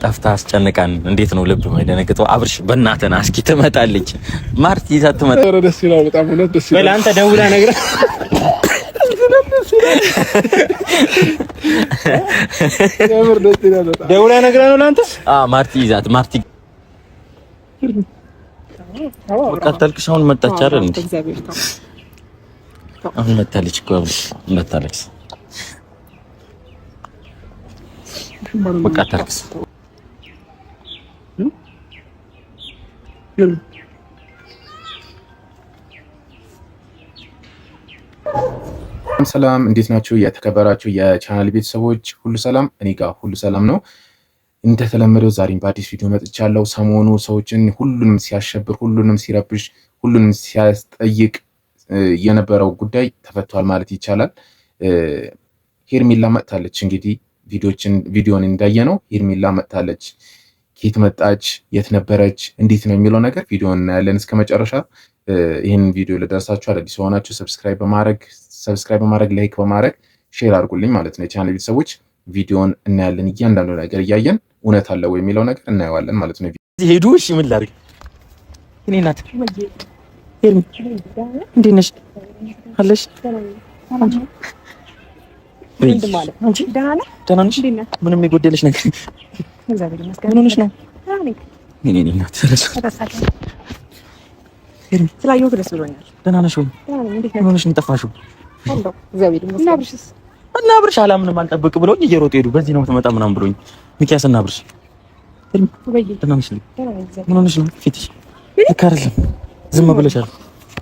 ጠፍታ አስጨንቃን እንዴት ነው ልብ ማይደነግጠው? አብርሽ በእናትህ እስኪ ትመጣለች ማርቲ ይዛ ትመጣ። ኧረ ደስ ይላል፣ በጣም እውነት ደስ ይላል። በላንተ ደውላ ነግራ የምር ደስ ይላል በጣም። ደውላ ነግራ ነው ላንተ? ማርቲ ይዛት ማርቲ ወቀተልክሽ አሁን መጣች አይደል እንዴ? አሁን መጣለች እኮ አብርሽ መጣለች። ወቀተልክስ ሰላም እንዴት ናችሁ? የተከበራችሁ የቻናል ቤተሰቦች ሁሉ ሰላም፣ እኔ ጋር ሁሉ ሰላም ነው። እንደተለመደው ዛሬም በአዲስ ቪዲዮ መጥቻለሁ። ሰሞኑ ሰዎችን ሁሉንም ሲያሸብር፣ ሁሉንም ሲረብሽ፣ ሁሉንም ሲያስጠይቅ የነበረው ጉዳይ ተፈቷል ማለት ይቻላል። ሄርሜላ መጥታለች። እንግዲህ ቪዲዮን እንዳየነው ሄርሜላ መጥታለች። ከየት መጣች? የት ነበረች? እንዴት ነው የሚለው ነገር ቪዲዮን እናያለን እስከ መጨረሻ። ይህን ቪዲዮ ለደረሳችሁ አዳዲስ የሆናችሁ ሰብስክራይብ በማድረግ ላይክ በማድረግ ሼር አድርጉልኝ ማለት ነው። የቻናል ቤተሰቦች ቪዲዮን እናያለን። እያንዳንዱ ነገር እያየን እውነት አለ ወይ የሚለው ነገር እናየዋለን ማለት ነው። ሄዱ። እሺ ምን ላድርግ? እኔ ናት እንዴት ነሽ አለሽ? ደህና ነሽ? ምንም የጎደለሽ ነገር ምን ሆነሽ ነው? እኔ ናት ስላየሁት ደስ ብሎኛል። ደህና ነሽ ወይ? ምን ሆነሽ ነው የጠፋሽው? እና አብርሽ አላምንም አልጠብቅ ብሎኝ እየሮጡ ሄዱ። በዚህ ነው ትመጣ ምናምን ብሎኝ ሚኪያስ እና አብርሽ ደህና ነሽ? ምን ሆነሽ ነው? ፊትሽ ልክ አይደለም። ዝም ብለሻል።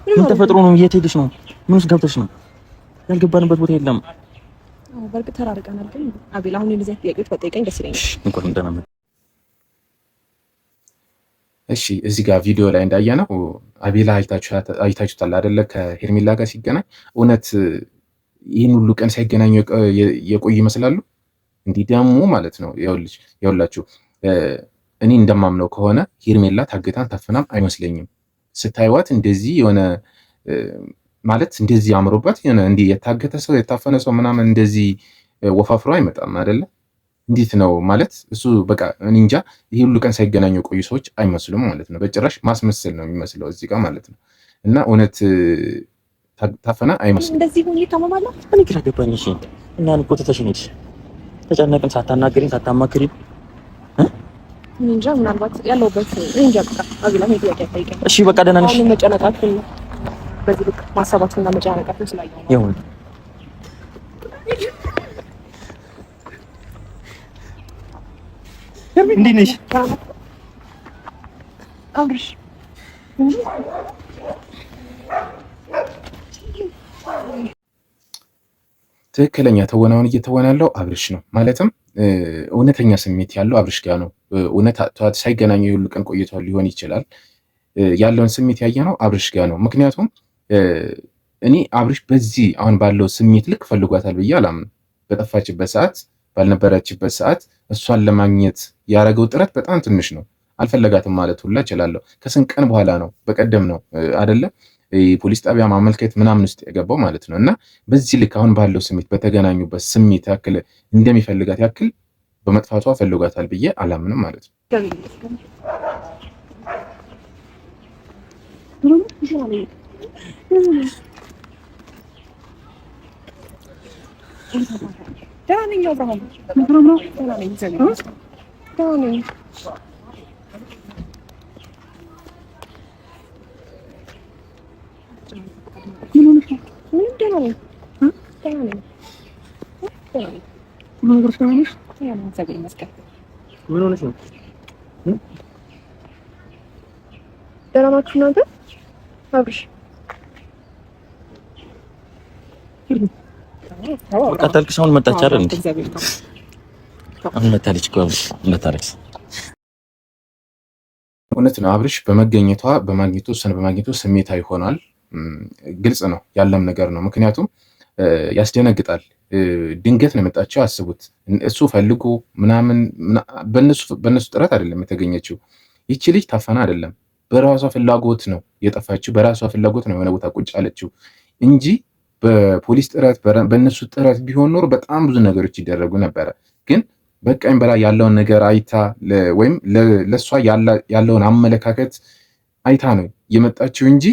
ምን ተፈጥሮ ነው? የት ሄደሽ ነው? ምን ውስጥ ገብተሽ ነው? ያልገባንበት ቦታ የለም። በእርግጥ ተራርቀናል፣ ግን አቤል አሁን እንደዚህ ጥያቄዎች በጠይቀኝ ደስ ይለኛል። እንኳን ደህና መጣ። እሺ እዚህ ጋር ቪዲዮ ላይ እንዳየነው አቤላ አይታችሁታል አይደለ? ከሄርሜላ ጋር ሲገናኝ እውነት ይህን ሁሉ ቀን ሳይገናኙ የቆዩ ይመስላሉ። እንዲህ ደግሞ ማለት ነው ይኸውላችሁ፣ እኔ እንደማምነው ከሆነ ሄርሜላ ታግታን ታፍናም አይመስለኝም። ስታይዋት እንደዚህ የሆነ ማለት እንደዚህ አምሮባት የሆነ እንዲህ የታገተ ሰው የታፈነ ሰው ምናምን እንደዚህ ወፋፍሮ አይመጣም አይደለ? እንዴት ነው ማለት እሱ በቃ እኔ እንጃ። ይሄ ሁሉ ቀን ሳይገናኙ የቆዩ ሰዎች አይመስሉም ማለት ነው። በጭራሽ ማስመሰል ነው የሚመስለው እዚህ ጋር ማለት ነው። እና እውነት ታፈና አይመስልም። እንደዚህ ሆኜ ታመማለሁ። እኔ ግራ ገባኝ። እሺ እና እኮ ትተሽኝ ሄድሽ። ተጨነቅን፣ ሳታናገሪኝ ሳታማክሪኝ። እንጃ ምናልባት ያለሁበት እንጃ። በቃ አብላ ምን ጥያቄ አትጠይቀኝ። እሺ በቃ ደህና ነሽ? አሁን መጨነቃችን በዚህ ልክ ማሰባችሁና መጨነቃችሁ ስላየው ነው። ይሁን እንዴት ነሽ አብርሽ? ትክክለኛ ትወናውን እየተወነ ያለው አብርሽ ነው። ማለትም እውነተኛ ስሜት ያለው አብርሽ ጋር ነው። እውነት ሳይገናኙ የሁሉ ቀን ቆይተዋል ሊሆን ይችላል። ያለውን ስሜት ያየ ነው አብርሽ ጋር ነው። ምክንያቱም እኔ አብርሽ በዚህ አሁን ባለው ስሜት ልክ ፈልጓታል ብዬ አላምንም። በጠፋችበት ሰዓት ባልነበረችበት ሰዓት እሷን ለማግኘት ያደረገው ጥረት በጣም ትንሽ ነው። አልፈለጋትም ማለት ሁላ እችላለሁ። ከስንት ቀን በኋላ ነው በቀደም ነው አይደለ ፖሊስ ጣቢያ ማመልከት ምናምን ውስጥ የገባው ማለት ነው። እና በዚህ ልክ አሁን ባለው ስሜት በተገናኙበት ስሜት ያክል እንደሚፈልጋት ያክል በመጥፋቷ ፈልጓታል ብዬ አላምንም ማለት ነው። ደህና ነኝ አብርሃም። ደህና ነኝ። ደህና ናችሁ እናንተ? አብርሽ ወቀተልክሽ አሁን መጣች አይደል እንዴ? አሁን መጣለች እኮ መጣለች። እውነት ነው አብርሽ በማግኘቱ ስሜታዊ ሆኗል። ግልጽ ነው ያለም ነገር ነው። ምክንያቱም ያስደነግጣል። ድንገት ነው የመጣችው። አስቡት፣ እሱ ፈልጎ ምናምን በእነሱ ጥረት አይደለም የተገኘችው። ይቺ ልጅ ታፈና አይደለም፣ በራሷ ፍላጎት ነው የጠፋችው። በራሷ ፍላጎት ነው የሆነ ቦታ ቁጭ አለችው እንጂ በፖሊስ ጥረት በእነሱ ጥረት ቢሆን ኖሮ በጣም ብዙ ነገሮች ይደረጉ ነበረ። ግን በቃኝ ብላ ያለውን ነገር አይታ ወይም ለሷ ያለውን አመለካከት አይታ ነው የመጣችው እንጂ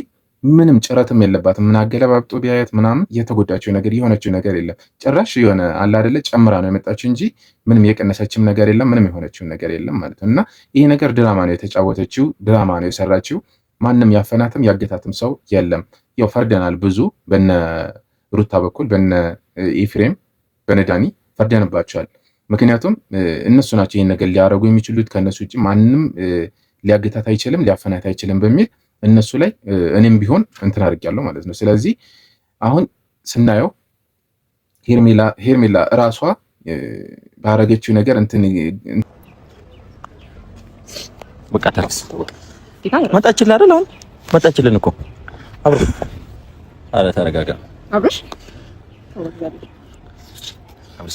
ምንም ጭረትም የለባትም። ምን አገለባብጦ ቢያየት ምናምን የተጎዳችው ነገር የሆነችው ነገር የለም። ጭራሽ የሆነ አለ አይደለ ጨምራ ነው የመጣችው እንጂ ምንም የቀነሰችም ነገር የለም፣ ምንም የሆነችው ነገር የለም ማለት ነው። እና ይሄ ነገር ድራማ ነው የተጫወተችው፣ ድራማ ነው የሰራችው። ማንም ያፈናትም ያገታትም ሰው የለም። ያው ፈርደናል ብዙ በነ ሩታ በኩል በነ ኤፍሬም በነ ዳኒ ፈርደንባቸዋል። ምክንያቱም እነሱ ናቸው ይሄን ነገር ሊያደርጉ የሚችሉት፣ ከነሱ ውጭ ማንም ሊያገታት አይችልም፣ ሊያፈናት አይችልም በሚል እነሱ ላይ እኔም ቢሆን እንትን አድርጌያለሁ ማለት ነው። ስለዚህ አሁን ስናየው ሄርሜላ እራሷ ባረገችው ነገር እንትን በቃ ታክስ መጣችልን አይደል? አሁን መጣችልን እኮ አብሮ። አረ ተረጋጋ አብሮሽ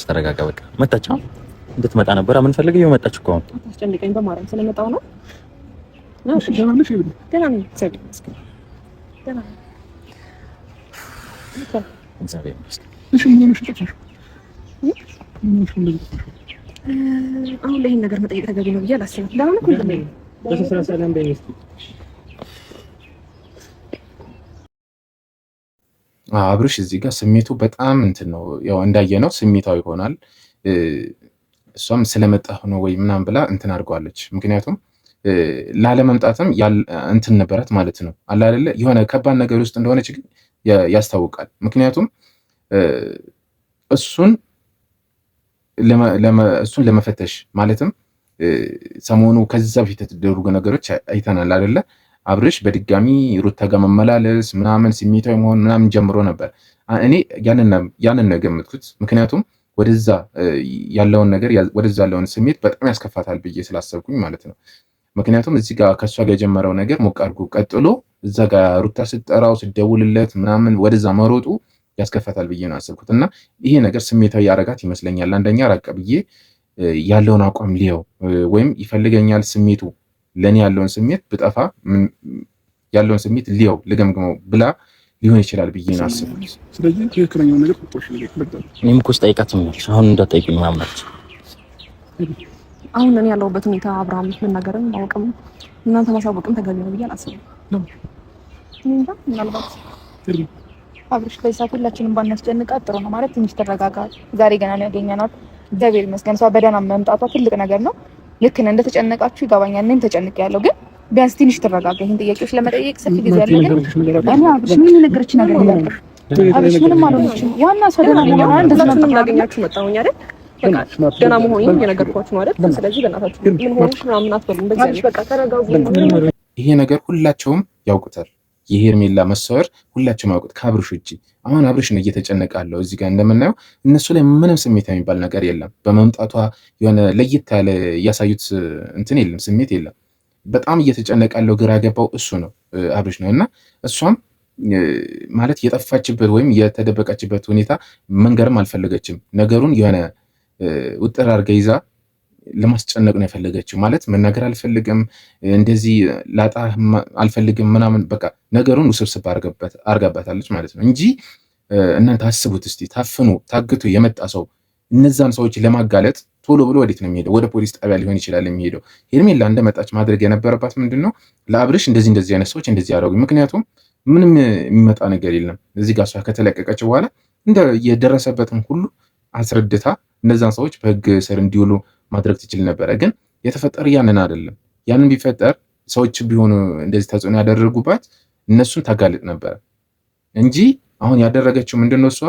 ተረጋጋ። በቃ መጣች። አሁን እንድትመጣ ነበር የምንፈልገው። ይኸው መጣች እኮ አሁን። አታስጨንቀኝ በማርያም ስለመጣሁ ነው። እሺ ደህና ነሽ? ደህና ነኝ። አሁን ይሄን ነገር መጠየቅ ተገቢ ነው ብዬ አላስብም። ደህና ነኝ። አብርሽ እዚህ ጋር ስሜቱ በጣም እንትን ነው። ያው እንዳየነው ስሜታዊ ይሆናል። እሷም ስለመጣሁ ነው ወይ ምናምን ብላ እንትን አድርገዋለች። ምክንያቱም ላለመምጣትም እንትን ነበራት ማለት ነው። አለ አይደለ የሆነ ከባድ ነገር ውስጥ እንደሆነች ግን ያስታውቃል። ምክንያቱም እሱን ለመፈተሽ ማለትም ሰሞኑ ከዛ በፊት የተደረጉ ነገሮች አይተናል አይደለ? አብርሽ በድጋሚ ሩታ ጋር መመላለስ ምናምን ስሜታዊ መሆን ምናምን ጀምሮ ነበር። እኔ ያንን ነው የገመትኩት። ምክንያቱም ወደዛ ያለውን ነገር ወደዛ ያለውን ስሜት በጣም ያስከፋታል ብዬ ስላሰብኩኝ ማለት ነው። ምክንያቱም እዚህ ጋር ከእሷ ጋር የጀመረው ነገር ሞቅ አድርጎ ቀጥሎ እዛ ጋር ሩታ ስትጠራው ስትደውልለት ምናምን ወደዛ መሮጡ ያስከፋታል ብዬ ነው ያሰብኩት። እና ይሄ ነገር ስሜታዊ ያረጋት ይመስለኛል። አንደኛ ራቅ ብዬ ያለውን አቋም ሊየው ወይም ይፈልገኛል ስሜቱ ለኔ ያለውን ስሜት ብጠፋ ያለውን ስሜት ሊየው ልገምግመው ብላ ሊሆን ይችላል ብዬ ነው ያሰብኩት። ስለዚህ ትክክለኛው ነገር ቁጥጥር ነው። እኔም እኮ ስጠይቃት አሁን እንዳትጠይቂኝ ምናምን አለች። አሁን እኔ ያለሁበት ሁኔታ አብርሃም መናገርም ማወቅም እናንተ ማሳወቅም ተገቢ ነው ብዬ አላስብም። ምናልባት አብርሽ በዛ ሁላችንም ባናስጨንቃት ጥሩ ነው ማለት ትንሽ ተረጋጋ። ዛሬ ገና ነው ያገኘናት። እግዚአብሔር ይመስገን እሷ በደህና መምጣቷ ትልቅ ነገር ነው። ልክ ነን፣ እንደተጨነቃችሁ ይገባኛል። እኔም ተጨንቄያለሁ፣ ግን ቢያንስ ትንሽ ተረጋጋ። ይሄን ጥያቄዎች ለመጠየቅ ሰፊ ጊዜ አለ። ግን እኔ አብርሽ ምን ነገረች ነገር የለም። አብርሽ ምንም አልሆነችም። ዋና ሰው ደህና ነው። አንድ ሰው ላገኛችሁ መጣሁኝ አይደል? ገና መሆኔን የነገርኳችሁ ነው አይደል? ስለዚህ በእናታችሁ ምን ሆነሽ ምናምን አትበሉም። በዚህ በቃ ተረጋጉ። ይሄ ነገር ሁላቸውም ያውቁታል። የሄርሜላ መሰወር ሁላቸውም ያውቁት ከአብርሽ ውጪ። አሁን አብርሽ ነው እየተጨነቀ ያለው። እዚህ ጋር እንደምናየው እነሱ ላይ ምንም ስሜት የሚባል ነገር የለም። በመምጣቷ የሆነ ለየት ያለ እያሳዩት እንትን የለም፣ ስሜት የለም። በጣም እየተጨነቀ ያለው ግራ ገባው እሱ ነው አብርሽ ነው። እና እሷም ማለት የጠፋችበት ወይም የተደበቀችበት ሁኔታ መንገርም አልፈለገችም። ነገሩን የሆነ ውጥር አድርጋ ይዛ ለማስጨነቅ ነው የፈለገችው። ማለት መናገር አልፈልግም፣ እንደዚህ ላጣ አልፈልግም ምናምን በቃ ነገሩን ውስብስብ አርጋባታለች ማለት ነው እንጂ እናንተ አስቡት እስቲ ታፍኖ ታግቶ የመጣ ሰው እነዛን ሰዎች ለማጋለጥ ቶሎ ብሎ ወዴት ነው የሚሄደው? ወደ ፖሊስ ጣቢያ ሊሆን ይችላል የሚሄደው። ሄርሜላ እንደመጣች ማድረግ የነበረባት ምንድነው ለአብርሽ እንደዚህ አይነት ሰዎች እንደዚህ ያደረጉ። ምክንያቱም ምንም የሚመጣ ነገር የለም። እዚህ ጋር እሷ ከተለቀቀች በኋላ እንደ የደረሰበትን ሁሉ አስረድታ እነዛን ሰዎች በህግ ስር እንዲውሉ ማድረግ ትችል ነበረ። ግን የተፈጠረ ያንን አይደለም። ያንን ቢፈጠር ሰዎች ቢሆኑ እንደዚህ ተጽዕኖ ያደረጉባት እነሱን ታጋልጥ ነበረ እንጂ አሁን ያደረገችው ምንድነው? እሷ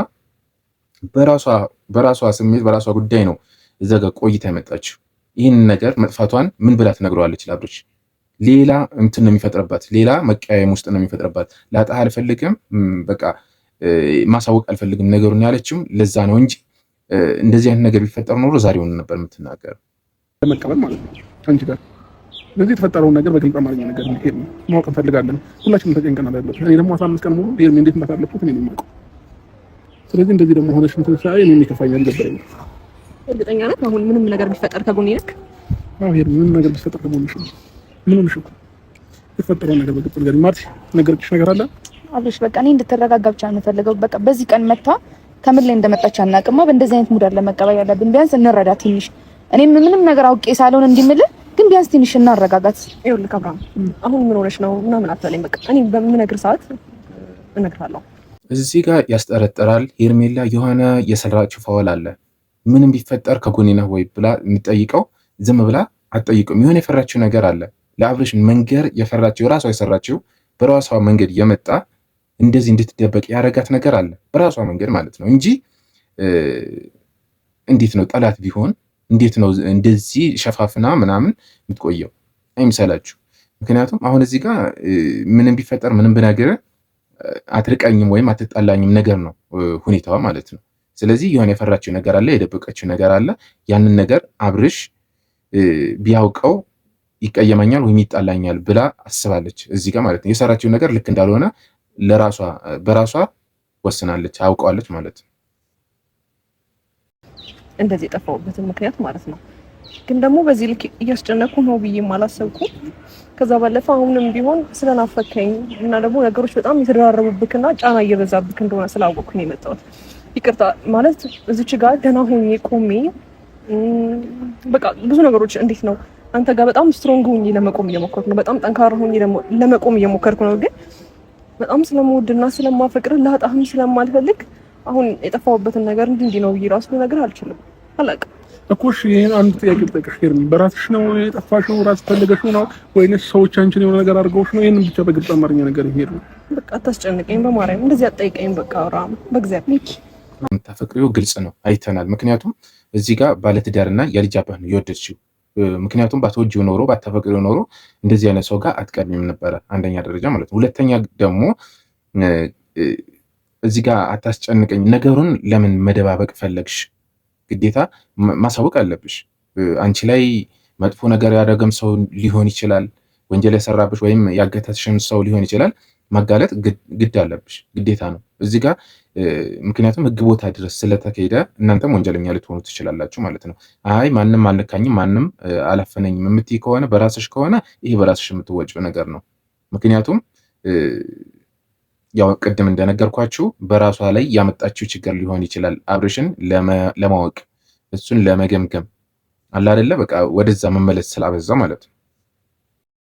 በራሷ ስሜት በራሷ ጉዳይ ነው እዛ ጋር ቆይታ የመጣችው። ይህን ነገር መጥፋቷን ምን ብላ ትነግረዋለች ለአብርሽ? ሌላ እንትን ነው የሚፈጥርባት፣ ሌላ መቀያየም ውስጥ ነው የሚፈጥርባት። ላጣህ አልፈልግም፣ በቃ ማሳወቅ አልፈልግም ነገሩን ያለችው ለዛ ነው እንጂ እንደዚህ አይነት ነገር ቢፈጠር ኖሮ ዛሬውን ነበር የምትናገረው። ለመቀበል ማለት ነው አንቺ ጋር ስለዚህ የተፈጠረውን ነገር በግልጽ አማርኛ ነገር ነው ማወቅ እንፈልጋለን። ሁላችንም ተጨንቀናል ያለው እኔ ደግሞ 15 ቀን ሙሉ ይሄን እንዴት እንዳሳለፍኩት እኔ ነኝ የማውቀው። ስለዚህ እንደዚህ ደግሞ ሆነሽ እንትን ሳይ እኔ የሚከፋኝ አልገባኝም። እርግጠኛ ነህ አሁን ምንም ነገር ቢፈጠር ከጎኔ ነህ? አዎ ይሄን ምንም ነገር ቢፈጠር ከጎኔ ነሽ። ምንም እሺ የተፈጠረውን ነገር በግልጽ ነገር ማርሽ ነገርሽ ነገር አለ አብርሽ በቃ እኔ እንድትረጋጋ ብቻ ነው የምፈልገው። በቃ በዚህ ቀን መታ ከምን ላይ እንደመጣች አናውቅማ። በእንደዚህ አይነት ሙድ አለ መቀበል ያለብን። ቢያንስ እንረዳ ትንሽ እኔም ምንም ነገር አውቄ ሳልሆን እንዲምልህ ግን ቢያንስ ትንሽ እናረጋጋት። ይኸውልህ አብርሃም አሁን ምን ሆነሽ ነው ምናምን አትበለኝ። በቃ እኔ በምነግር ሰዓት እነግርሃለሁ። እዚህ ጋር ያስጠረጥራል። ሄርሜላ የሆነ የሰራችው ፋውል አለ። ምንም ቢፈጠር ከጎኔ ነህ ወይ ብላ የምትጠይቀው ዝም ብላ አትጠይቅም። የሆነ የፈራችው ነገር አለ። ለአብርሽ መንገር የፈራችው ራሷ የሰራችው በራሷ መንገድ የመጣ እንደዚህ እንድትደበቅ ያረጋት ነገር አለ። በራሷ መንገድ ማለት ነው እንጂ እንዴት ነው ጠላት ቢሆን እንዴት ነው እንደዚህ ሸፋፍና ምናምን የምትቆየው? አይምሰላችሁ። ምክንያቱም አሁን እዚህ ጋር ምንም ቢፈጠር ምንም ብነግር አትርቀኝም ወይም አትጣላኝም ነገር ነው ሁኔታዋ ማለት ነው። ስለዚህ የሆነ የፈራችው ነገር አለ፣ የደበቀችው ነገር አለ። ያንን ነገር አብርሽ ቢያውቀው ይቀየመኛል ወይም ይጣላኛል ብላ አስባለች እዚህ ጋር ማለት ነው። የሰራችው ነገር ልክ እንዳልሆነ በራሷ ወስናለች፣ አውቀዋለች ማለት ነው። እንደዚህ የጠፋሁበትን ምክንያት ማለት ነው። ግን ደግሞ በዚህ ልክ እያስጨነኩ ነው ብዬም አላሰብኩም። ከዛ ባለፈ አሁንም ቢሆን ስለናፈከኝ እና ደግሞ ነገሮች በጣም የተደራረቡብክና ጫና እየበዛብክ እንደሆነ ስላወቅኩኝ ነው የመጣሁት። ይቅርታ ማለት እዚች ጋር ደህና ሆኜ ቆሜ በቃ ብዙ ነገሮች እንዴት ነው አንተ ጋር በጣም ስትሮንግ ሆኜ ለመቆም እየሞከርኩ ነው። በጣም ጠንካራ ሆኜ ለመቆም እየሞከርኩ ነው። ግን በጣም ስለምወድና ስለማፈቅር ላጣህም ስለማልፈልግ አሁን የጠፋሁበትን ነገር እንዲህ ነው ብዬ ራሱ ነገር አልችልም። አላውቅም እኮ እሺ፣ ይሄን አንድ ጥያቄ ልጠይቅሽ ሄርሚ፣ በራስሽ ነው የጠፋሽው? ራስሽ ፈልገሽው ነው ወይንስ ሰዎች አንቺን የሆነ ነገር አድርገውሽ ነው? ይሄንን ብቻ በግልጽ አማርኛ ነገር ይሄድ ነው። በቃ አታስጨንቀኝ፣ በማርያም እንደዚህ አትጠይቀኝ። በቃ አውራም በእግዚአብሔር የምታፈቅሪው ግልጽ ነው፣ አይተናል። ምክንያቱም እዚህ ጋር ባለትዳርና የልጅ አባት ነው የወደድሽው። ምክንያቱም ባትወጂው ኖሮ ባታፈቅሪው ኖሮ እንደዚህ አይነት ሰው ጋር አትቀርቢም ነበረ፣ አንደኛ ደረጃ ማለት ነው። ሁለተኛ ደግሞ እዚህ ጋር አታስጨንቀኝ። ነገሩን ለምን መደባበቅ ፈለግሽ? ግዴታ ማሳወቅ አለብሽ። አንቺ ላይ መጥፎ ነገር ያደረገም ሰው ሊሆን ይችላል፣ ወንጀል የሰራብሽ ወይም ያገተሽም ሰው ሊሆን ይችላል። ማጋለጥ ግድ አለብሽ፣ ግዴታ ነው እዚህ ጋር። ምክንያቱም ሕግ ቦታ ድረስ ስለተካሄደ እናንተም ወንጀለኛ ልትሆኑ ትችላላችሁ ማለት ነው። አይ ማንም አልነካኝም፣ ማንም አላፈነኝም የምትይ ከሆነ በራስሽ ከሆነ ይሄ በራስሽ የምትወጪው ነገር ነው። ምክንያቱም ያው ቅድም እንደነገርኳችሁ በራሷ ላይ ያመጣችው ችግር ሊሆን ይችላል። አብርሽን ለማወቅ እሱን ለመገምገም አለ አይደለ? በቃ ወደዛ መመለስ ስላበዛ ማለት ነው።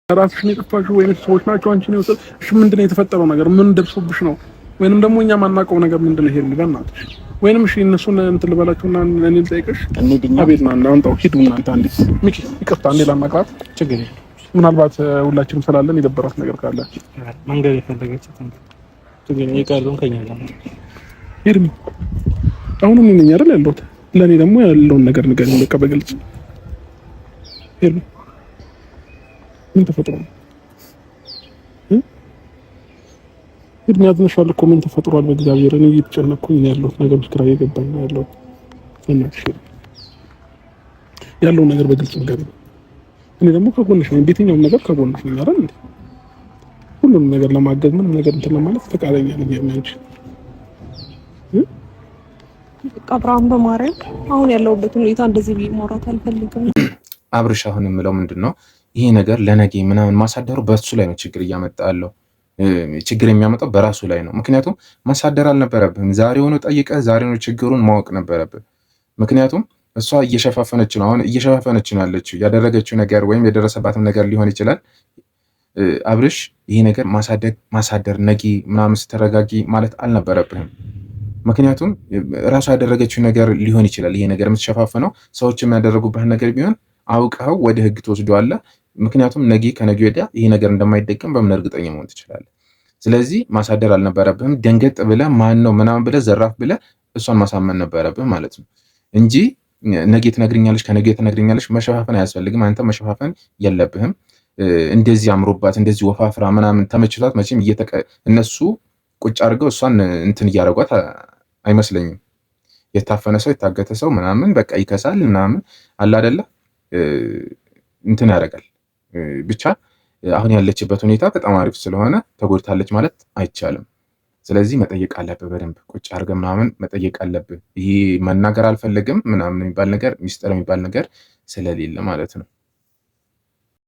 ራስሽን የጠፋሽው ወይንስ ሰዎች ናቸው አንቺን የወሰዱት? እሺ ምንድነው የተፈጠረው ነገር? ምን ደርሶብሽ ነው? ወይንም ደግሞ እኛ ማናውቀው ነገር ምንድነው? ይሄን በእናትሽ ወይንም እሺ እነሱን እንትን ልበላችሁና እኔ ልጠይቅሽ። አቤት ና እናንተው ሂዱ እናንተ። አንዴ ሚኪ ይቅርታ፣ አንዴ ላናግራት። ችግር የለም። ምናልባት ሁላችንም ስላለን የደበራት ነገር ካለ መንገድ የፈለገችው ግን የቀረውን ከኛ ጋር ሄርሚ፣ አሁን ምን ነኝ አይደል ያለሁት። ለኔ ደግሞ ያለውን ነገር ንገሪኝ በቃ በግልጽ ሄርሚ። ምን ተፈጥሮ ነው? ሄርሚ አዝነሻል እኮ ምን ተፈጥሯል? በእግዚአብሔር እኔ እየተጨነኩኝ ነው ያለሁት። ነገሮች ግራ እየገባኝ ነው ያለሁት። እናትሽ ያለውን ነገር በግልጽ ንገሪኝ። እኔ ደግሞ ከጎንሽ ነኝ፣ በየትኛውም ነገር ከጎንሽ ነኝ አይደል እንዴ? ሁሉም ነገር ለማገዝ ምንም ነገር እንትን ለማለት ፈቃደኛ ነኝ። ያንቺ አብርሃም በማርያም አሁን ያለውበት ሁኔታ እንደዚህ ብዬ ማውራት አልፈልግም። አብርሽ አሁን የምለው ምንድን ነው ይሄ ነገር ለነገ ምናምን ማሳደሩ በሱ ላይ ነው ችግር እያመጣ ያለው። ችግር የሚያመጣው በራሱ ላይ ነው። ምክንያቱም ማሳደር አልነበረብህም። ዛሬውኑ ጠይቀህ ዛሬውኑ ችግሩን ማወቅ ነበረብህ። ምክንያቱም እሷ እየሸፋፈነች ነው፣ አሁን እየሸፋፈነች ነው ያለችው። ያደረገችው ነገር ወይም የደረሰባትም ነገር ሊሆን ይችላል። አብርሽ ይሄ ነገር ማሳደር ነጊ ምናምን ስትረጋጊ ማለት አልነበረብህም። ምክንያቱም ራሷ ያደረገችው ነገር ሊሆን ይችላል። ይሄ ነገር የምትሸፋፍነው ሰዎች የሚያደረጉብህን ነገር ቢሆን አውቀው ወደ ሕግ ትወስደዋለህ። ምክንያቱም ነጊ ከነጊ ወዲያ ይሄ ነገር እንደማይደገም በምን እርግጠኛ መሆን ትችላለህ? ስለዚህ ማሳደር አልነበረብህም። ደንገጥ ብለህ ማን ነው ምናምን ብለህ ዘራፍ ብለህ እሷን ማሳመን ነበረብህ ማለት ነው እንጂ ነጊ ትነግሪኛለሽ ከነጊ ትነግሪኛለሽ። መሸፋፈን አያስፈልግም። አንተ መሸፋፈን የለብህም። እንደዚህ አምሮባት እንደዚህ ወፋፍራ ምናምን ተመችቷት መቼም እነሱ ቁጭ አድርገው እሷን እንትን እያደረጓት አይመስለኝም። የታፈነ ሰው የታገተ ሰው ምናምን በቃ ይከሳል ምናምን አለ አይደለ? እንትን ያደርጋል። ብቻ አሁን ያለችበት ሁኔታ በጣም አሪፍ ስለሆነ ተጎድታለች ማለት አይቻልም። ስለዚህ መጠየቅ አለብህ፣ በደንብ ቁጭ አድርገህ ምናምን መጠየቅ አለብህ። ይሄ መናገር አልፈለግም ምናምን የሚባል ነገር ሚስጥር የሚባል ነገር ስለሌለ ማለት ነው።